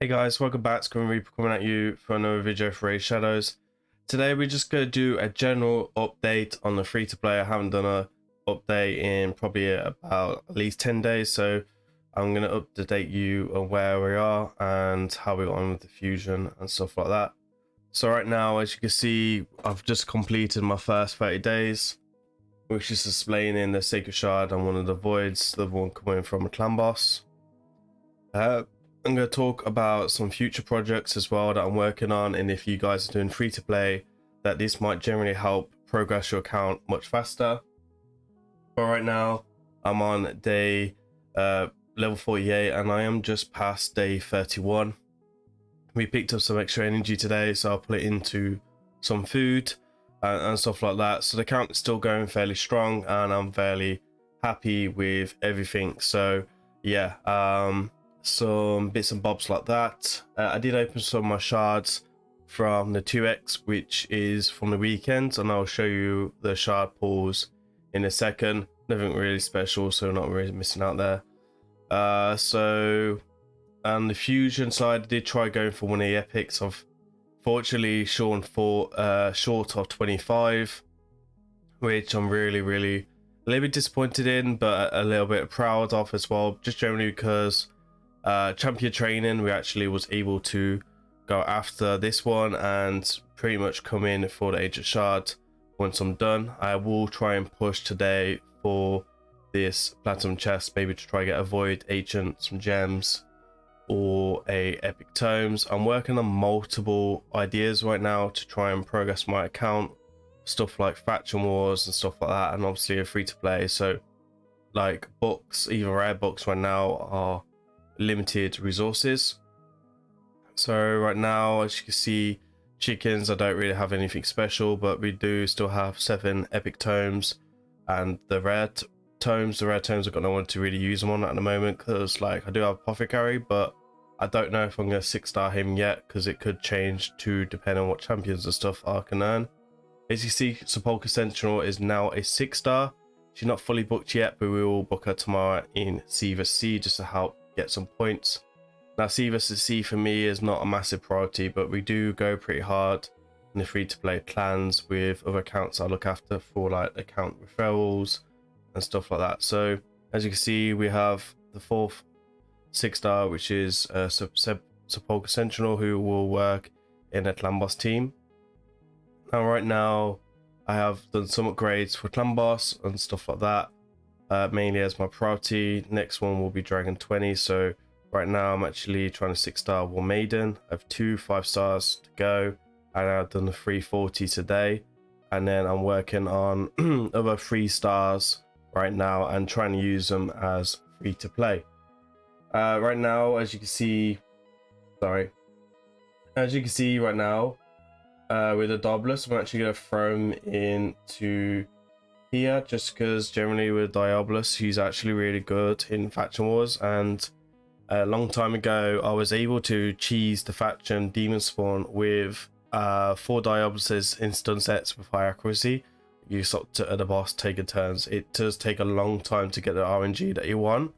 Hey guys, welcome back. It's grimreaper coming at you for another video for Raid Shadows. Today we're just going to do a general update on the free-to-play. I haven't done a update in probably about at least 10 days, so I'm going to update you on where we are and how we got on with the fusion and stuff like that. So right now, as you can see, I've just completed my first 30 days, which is displaying in the Sacred Shard and one of the voids, the one coming from a clan boss. I'm going to talk about some future projects as well that I'm working on, and if you guys are doing free to play, that this might generally help progress your account much faster. But right now I'm on day level 48 and I am just past day 31. We picked up some extra energy today, so I'll put it into some food and stuff like that. So the account is still going fairly strong and I'm fairly happy with everything. So yeah, some bits and bobs like that. I did open some of my shards from the 2x, which is from the weekend, and I'll show you the shard pools in a second. Nothing really special, so not really missing out there. So on the fusion side, I did try going for one of the epics. I've fortunately short of 25, which I'm really a little bit disappointed in, but a little bit proud of as well, just generally because champion training, we actually was able to go after this one and pretty much come in for the Age of Shard once I'm done. I will try and push today for this platinum chest, maybe to try get a void agent, some gems, or a epic tomes. I'm working on multiple ideas right now to try and progress my account, stuff like faction wars and stuff like that, and obviously a free to play. So like books, even rare books right now are limited resources. So right now, as you can see, chickens, I don't really have anything special, but we do still have 7 epic tomes and the rare tomes. The rare tomes I've got no one to really use them on at the moment, because like I do have apothecary, but I don't know if I'm going to 6-star him yet, because it could change to depend on what champions and stuff I can earn. As you see, Sepulchre Sentinel is now a 6-star. She's not fully booked yet, but we will book her tomorrow in C vs C just to help get some points. Now C vs C for me is not a massive priority, but we do go pretty hard in the free to play clans with other accounts I look after for like account referrals and stuff like that. So as you can see, we have the 4th 6-star, which is Sepulchre Sentinel, who will work in a clan boss team. Now right now I have done some upgrades for clan boss and stuff like that, mainly as my priority. Next one will be Dragon 20. So right now I'm actually trying to 6-star War Maiden. I have 2 5-stars to go, and I've done the 340 today, and then I'm working on other 3-stars right now and trying to use them as free to play. Right now, as you can see right now, with the Diabolus, I'm actually going to throw him into here, just because generally with Diabolus, he's actually really good in faction wars. And a long time ago, I was able to cheese the faction demon spawn with 4 Diaboluses in stun sets with high accuracy. You stop to the boss taking turns. It does take a long time to get the RNG that you want,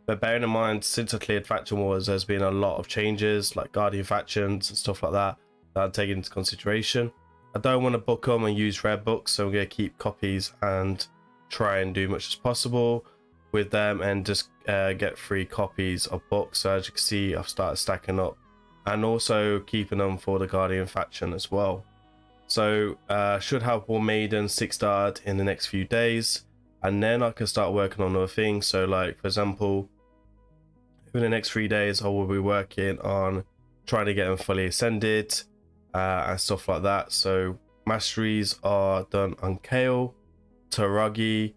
but bearing in mind, since I cleared faction wars, there's been a lot of changes like guardian factions and stuff like that I'm taking into consideration. I don't want to book them and use rare books, so I'm going to keep copies and try and do much as possible with them and just get free copies of books. So as you can see, I've started stacking up and also keeping them for the guardian faction as well. So should have War Maiden 6-starred in the next few days, and then I can start working on other things. So like for example, in the next 3 days I will be working on trying to get them fully ascended and stuff like that. So masteries are done on Kale, Taragi.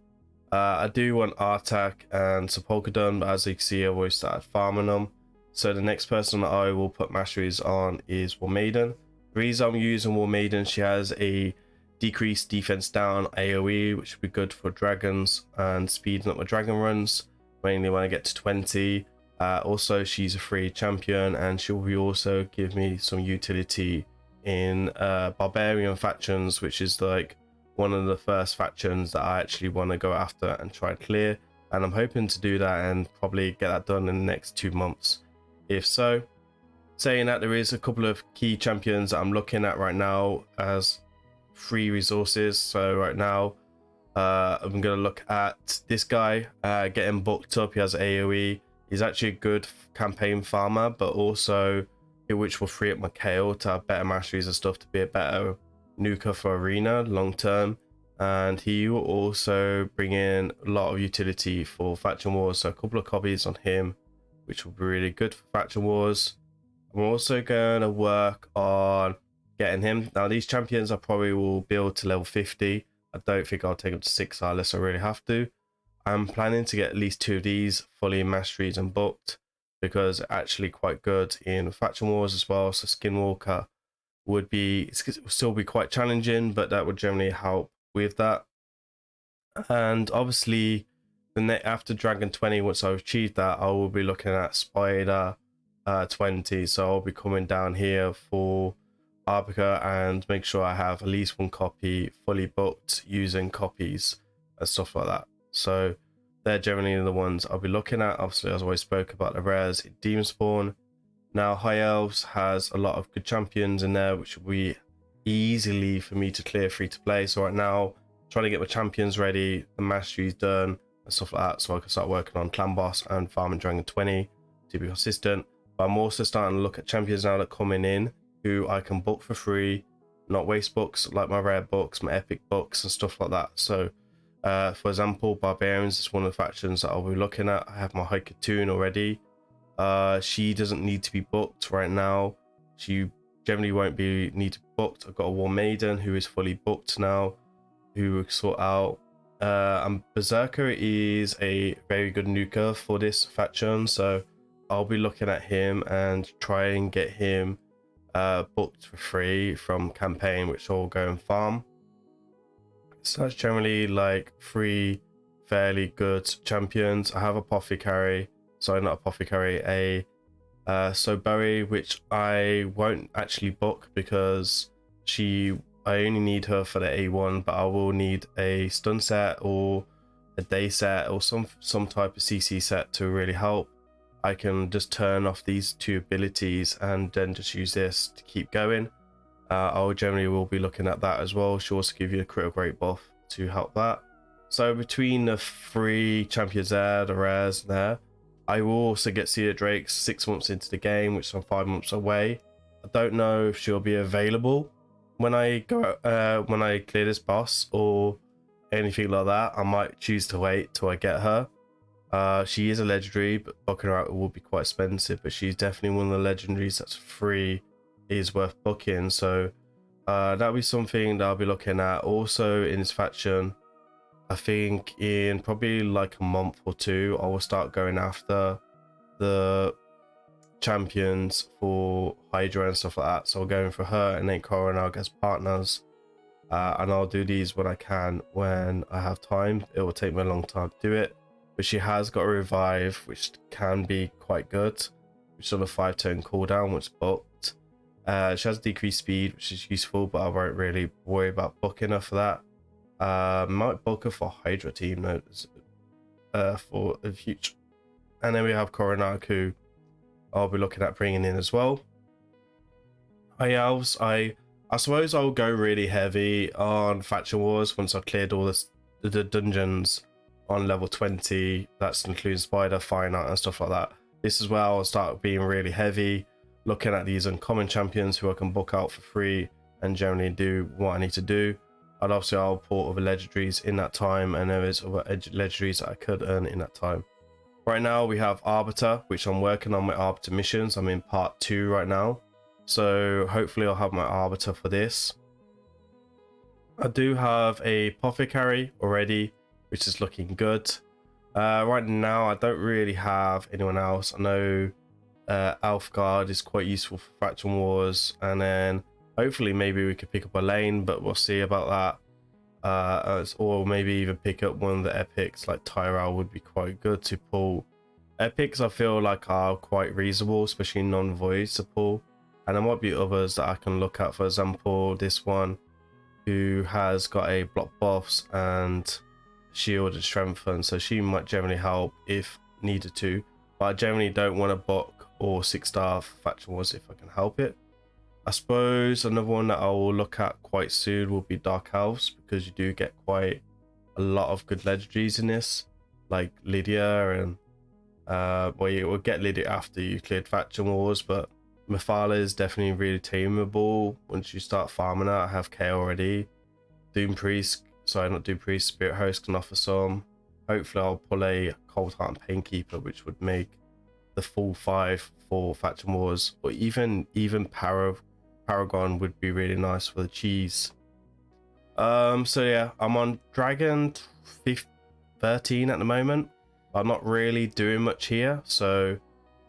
I do want Artak and Sepulchre done, but as you can see, I've always started farming them. So the next person that I will put masteries on is War Maiden. The reason I'm using War Maiden, she has a decreased defense down AoE, which would be good for dragons and speeding up my dragon runs, mainly when I get to 20. Also, she's a free champion, and she'll be also give me some utility in barbarian factions, which is like one of the first factions that I actually want to go after and try to clear, and I'm hoping to do that and probably get that done in the next 2 months. If so, Saying that, there is a couple of key champions that I'm looking at right now as free resources. So right now, I'm gonna look at this guy, getting booked up. He has AoE. He's actually a good campaign farmer, but also which will free up my KO to have better masteries and stuff to be a better nuker for arena long term. And he will also bring in a lot of utility for faction wars. So a couple of copies on him, which will be really good for faction wars. I'm also going to work on getting him. Now these champions I probably will build to level 50. I don't think I'll take them to 6 unless I really have to. I'm planning to get at least 2 of these fully masteries and booked, because they're actually quite good in faction wars as well. So Skinwalker would still be quite challenging, but that would generally help with that. And obviously after Dragon 20, once I've achieved that, I will be looking at Spider 20. So I'll be coming down here for Arbica and make sure I have at least 1 copy fully booked using copies and stuff like that. So they're generally the ones I'll be looking at. Obviously, as I always spoke about the rares in Demon Spawn. Now High Elves has a lot of good champions in there, which will be easily for me to clear free to play. So right now, trying to get my champions ready, the masteries done and stuff like that, so I can start working on Clan Boss and farming Dragon 20 to be consistent. But I'm also starting to look at champions now that are coming in who I can book for free, not waste books like my rare books, my epic books and stuff like that. So for example, Barbarians is one of the factions that I'll be looking at. I have my Haikatoon already. She doesn't need to be booked right now. She generally won't need to be booked. I've got a War Maiden who is fully booked now, who will sort out. And Berserker is a very good nuker for this faction, so I'll be looking at him and try and get him booked for free from campaign, which I'll go and farm. So that's generally like 3 fairly good champions. I have Apothecary, sorry, not Apothecary, a Soberi, which I won't actually book because I only need her for the A1, but I will need a stun set or a day set or some type of CC set to really help. I can just turn off these 2 abilities and then just use this to keep going. I generally will be looking at that as well. She'll also give you a critical rate buff to help that. So between the 3 champions there, the rares there, I will also get Cedar Drakes 6 months into the game, which I'm 5 months away. I don't know if she'll be available when I clear this boss or anything like that. I might choose to wait till I get her. She is a legendary, but booking her out will be quite expensive, but she's definitely one of the legendaries that's free, is worth booking. So that'll be something that I'll be looking at. Also in this faction, I think in probably like a month or 2, I will start going after the champions for Hydra and stuff like that. So I'm going for her and then Coronel as partners, and I'll do these when I can, when I have time. It will take me a long time to do it, but she has got a revive, which can be quite good, which is on a 5-turn cooldown, which is booked. She has decreased speed, which is useful, but I won't really worry about booking her for that. Might book her for Hydra team notes for the future. And then we have Coronac, who I'll be looking at bringing in as well. High Elves, I suppose I'll go really heavy on faction wars once I've cleared all the dungeons on level 20. That's including Spider, Fire Knight and stuff like that. This is where I'll start being really heavy, looking at these uncommon champions who I can book out for free and generally do what I need to do. And obviously I'll port other legendaries in that time, and there is other legendaries that I could earn in that time. Right now we have Arbiter, which I'm working on my Arbiter missions. I'm in part 2 right now, so hopefully I'll have my Arbiter for this. I do have a Apothecary already, which is looking good. Right now I don't really have anyone else. I know Alfgard is quite useful for faction wars, and then hopefully maybe we could pick up a lane, but we'll see about that. Or maybe even pick up one of the epics, like Tyrell would be quite good to pull. Epics I feel like are quite reasonable, especially non-voids to pull. And there might be others that I can look at. For example, this one who has got a block buffs and shield and strengthen, so she might generally help if needed to. But I generally don't want to book or 6-star faction wars if I can help it. I suppose another one that I will look at quite soon will be Dark Elves, because you do get quite a lot of good legendaries in this, like Lydia, and well, you will get Lydia after you cleared faction wars, but Mephala is definitely really tameable once you start farming her. I have K already. Doom Priest, sorry, not Doom Priest, Spirit Host can offer some. Hopefully I'll pull a Cold Heart and Painkeeper, which would make the full 5 for faction wars, or even Paragon would be really nice for the cheese. So yeah, I'm on Dragon 13 at the moment. I'm not really doing much here, so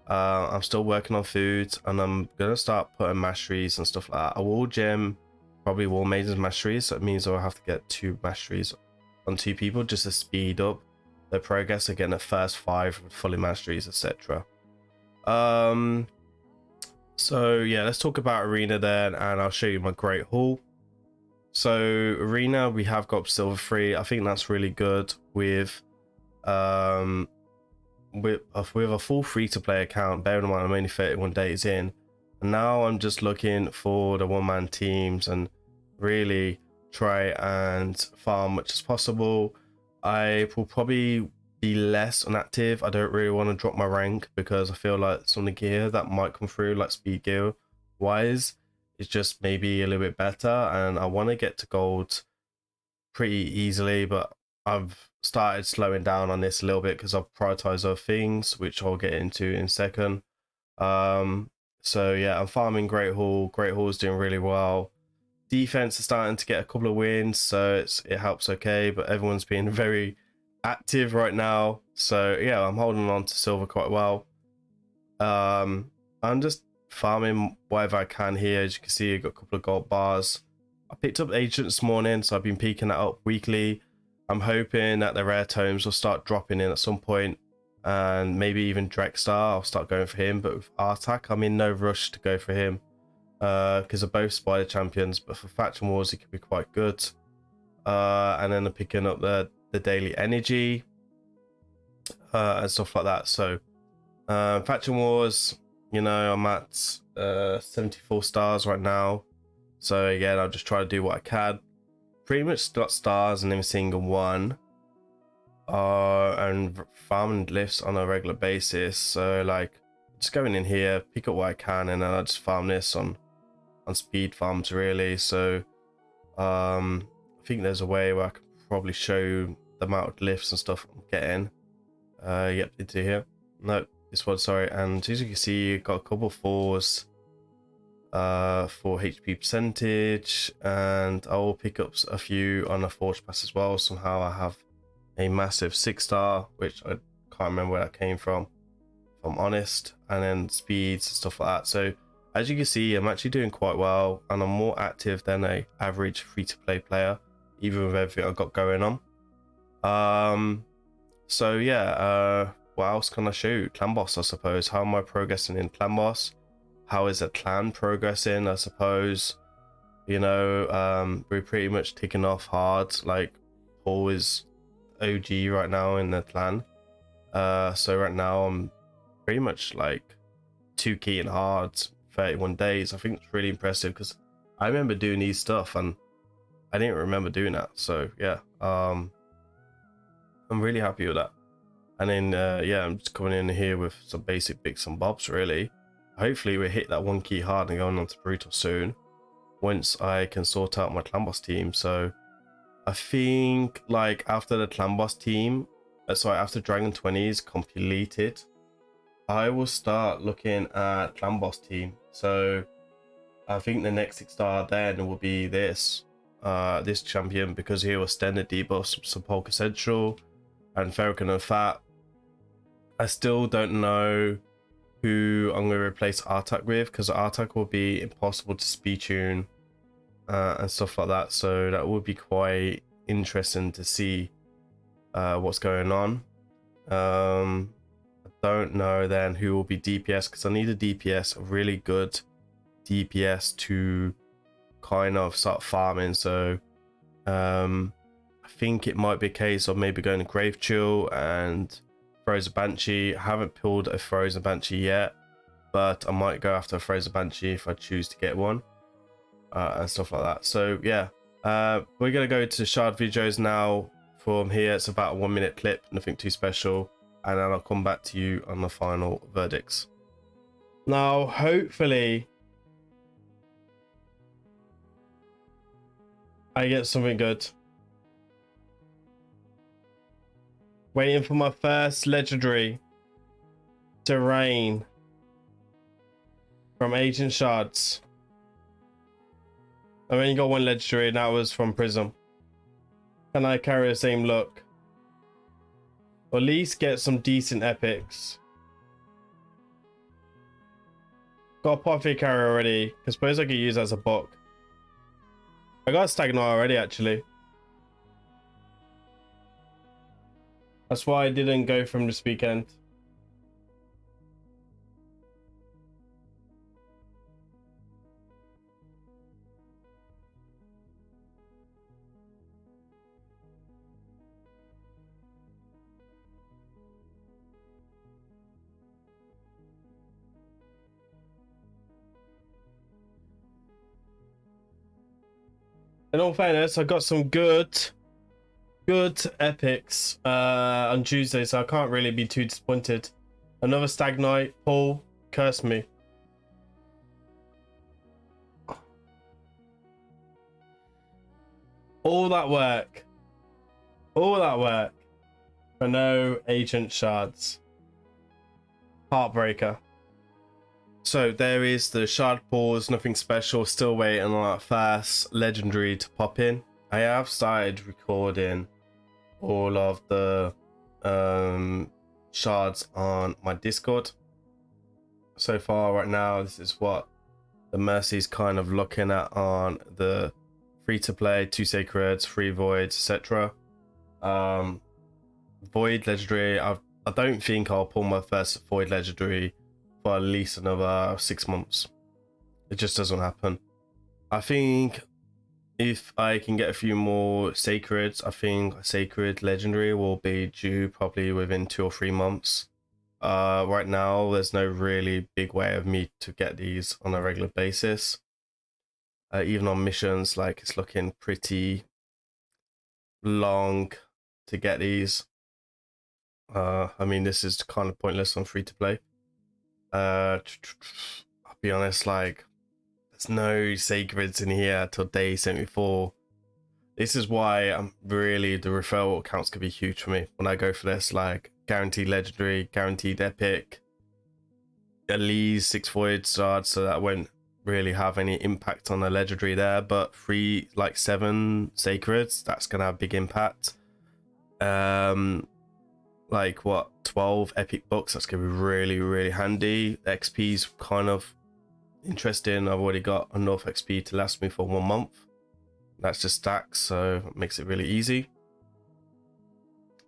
I'm still working on food, and I'm gonna start putting masteries and stuff like that. I will gem probably War Maiden's masteries, so it means I'll have to get 2 masteries on 2 people just to speed up their progress of getting the first 5 fully masteries, etc. So yeah, let's talk about Arena then, and I'll show you my Great Hall. So Arena, we have got silver 3. I think that's really good with a full free-to-play account. Bear in mind I'm only 31 days in, and now I'm just looking for the one-man teams and really try and farm much as possible. I will probably be less inactive. I don't really want to drop my rank, because I feel like some of the gear that might come through, like speed gear wise, is just maybe a little bit better, and I want to get to gold pretty easily, but I've started slowing down on this a little bit because I've prioritized other things, which I'll get into in a second. So yeah, I'm farming Great Hall. Great Hall is doing really well. Defense is starting to get a couple of wins, so it helps okay, but everyone's being very active right now. So yeah, I'm holding on to silver quite well. I'm just farming whatever I can here. As you can see, I've got a couple of gold bars. I picked up Agent this morning, so I've been peeking that up weekly. I'm hoping that the rare tomes will start dropping in at some point, and maybe even Drexstar, I'll start going for him. But with Artak, I'm in no rush to go for him, because they're both spider champions, but for faction wars it could be quite good. And then I'm picking up the daily energy and stuff like that. So faction wars, you know, I'm at 74 stars right now, so again, I'll just try to do what I can. Pretty much got stars in every single one, and farming lifts on a regular basis. So like, just going in here, pick up what I can, and then I just farm this on speed farms really. So I think there's a way where I can probably show the amount of lifts and stuff I'm getting. Yep, into here. No, this one, sorry. And as you can see, you've got a couple of 4s for HP percentage, and I will pick up a few on a Forge Pass as well. Somehow I have a massive 6-star, which I can't remember where that came from, if I'm honest, and then speeds and stuff like that. So as you can see, I'm actually doing quite well, and I'm more active than a average free-to-play player, even with everything I've got going on. So yeah, what else can I show you? Clan boss, I suppose. How am I progressing in clan boss? How is a clan progressing, I suppose? You know, we're pretty much ticking off hard. Like, Paul is OG right now in the clan. So right now I'm pretty much like 2 key and hard, 31 days. I think it's really impressive, because I remember doing these stuff and I didn't remember doing that. So yeah, I'm really happy with that. And then yeah, I'm just coming in here with some basic bits and bobs really. Hopefully we hit that 1 key hard and going on to brutal soon, once I can sort out my clan boss team. So I think like after the clan boss team, sorry, after Dragon 20 is completed, I will start looking at clan boss team. So I think the next 6-star then will be this champion, because he will standard debuff some Polka Central and Ferrican and Fat. I still don't know who I'm going to replace Artak with, because Artak will be impossible to speed tune and stuff like that. So that would be quite interesting to see what's going on. I don't know then who will be DPS, because I need a DPS, a really good DPS to kind of start farming. So I think it might be a case of maybe going to Grave Chill and Frozen Banshee. I haven't pulled a Frozen Banshee yet, but I might go after a Fraser Banshee if I choose to get one, and stuff like that. So yeah, we're gonna go to shard videos now. From here, it's about a 1 minute clip, nothing too special, and then I'll come back to you on the final verdicts. Now, hopefully, I get something good. Waiting for my first legendary to rain from Agent Shards. I've only got one legendary, and that was from Prism. Can I carry the same look? Or at least get some decent epics. Got a Pottery carrier already. I suppose I could use as a book. I got a Stagnite already, actually. That's why I didn't go from this weekend. In all fairness, I got some good epics on Tuesday, so I can't really be too disappointed. Another Stagnite, Paul, curse me. All that work for no Agent Shards. Heartbreaker. So there is the shard pause, nothing special, still waiting on that fast legendary to pop in. I have started recording all of the shards on my Discord. So far right now, this is what the Mercy's kind of looking at on the free to play, 2 sacreds, 3 voids, etc. Void legendary, I don't think I'll pull my first void legendary for at least another 6 months. It just doesn't happen. I think if I can get a few more sacreds, I think a sacred legendary will be due probably within 2 or 3 months. Right now there's no really big way of me to get these on a regular basis. Even on missions, like, it's looking pretty long to get these. I mean, this is kind of pointless on free to play. I'll be honest, like, there's no sacreds in here till day 74. This is why I'm really, the referral accounts could be huge for me when I go for this, like, guaranteed legendary, guaranteed epic, at least 6 void shards, so that won't really have any impact on the legendary there, but 3, like 7 sacreds, that's gonna have a big impact. Like what, 12 epic books, that's gonna be really, really handy. The XP's kind of interesting. I've already got enough XP to last me for 1 month. That's just stacks, so it makes it really easy.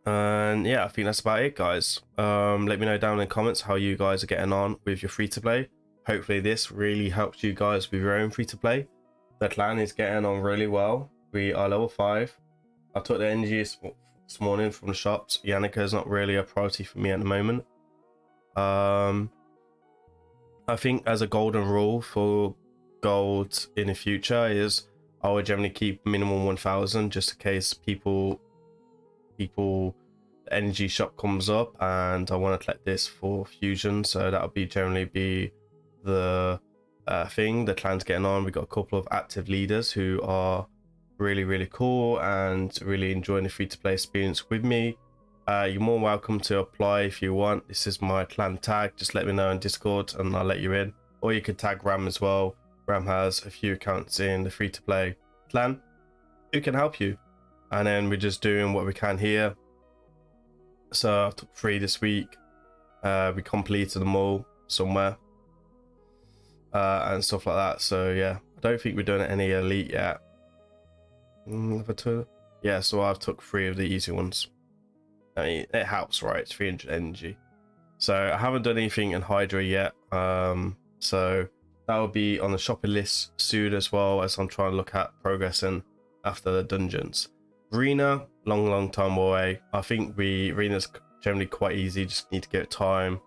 And yeah, I think that's about it, guys. Let me know down in the comments how you guys are getting on with your free to play. Hopefully this really helps you guys with your own free to play. The clan is getting on really well. We are level 5. I took the energy this morning from the shops. Yannicka is not really a priority for me at the moment. I think as a golden rule for gold in the future is I would generally keep minimum 1000 just in case people the energy shop comes up and I want to collect this for fusion, so that would generally be the thing. The clan's getting on. We've got a couple of active leaders who are really, really cool and really enjoying the free-to-play experience with me. You're more welcome to apply if you want. This is my clan tag. Just let me know on Discord and I'll let you in, or you could tag Ram as well. Ram has a few accounts in the free-to-play clan who can help you, and then we're just doing what we can here. So I took 3 this week. We completed them all somewhere and stuff like that. So yeah, I don't think we're doing any elite yet. Yeah, so I've took 3 of the easy ones. I mean, it helps, right? It's 300 energy. So I haven't done anything in Hydra yet. So that will be on the shopping list soon, as well as I'm trying to look at progressing after the dungeons. Arena, long time away. I think Arena's generally quite easy, just need to give it time.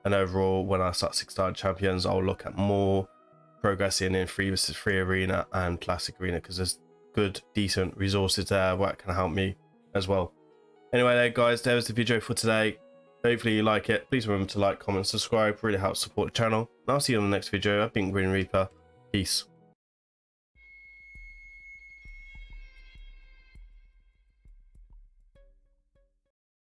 And overall, when I start 6-star champions, I'll look at more progressing in 3v3 arena and classic arena, because there's good, decent resources there that can help me as well. Anyway, there guys, there's the video for today. Hopefully you like it. Please remember to like, comment, subscribe. Really helps support the channel. And I'll see you on the next video. I've been Green Reaper. Peace.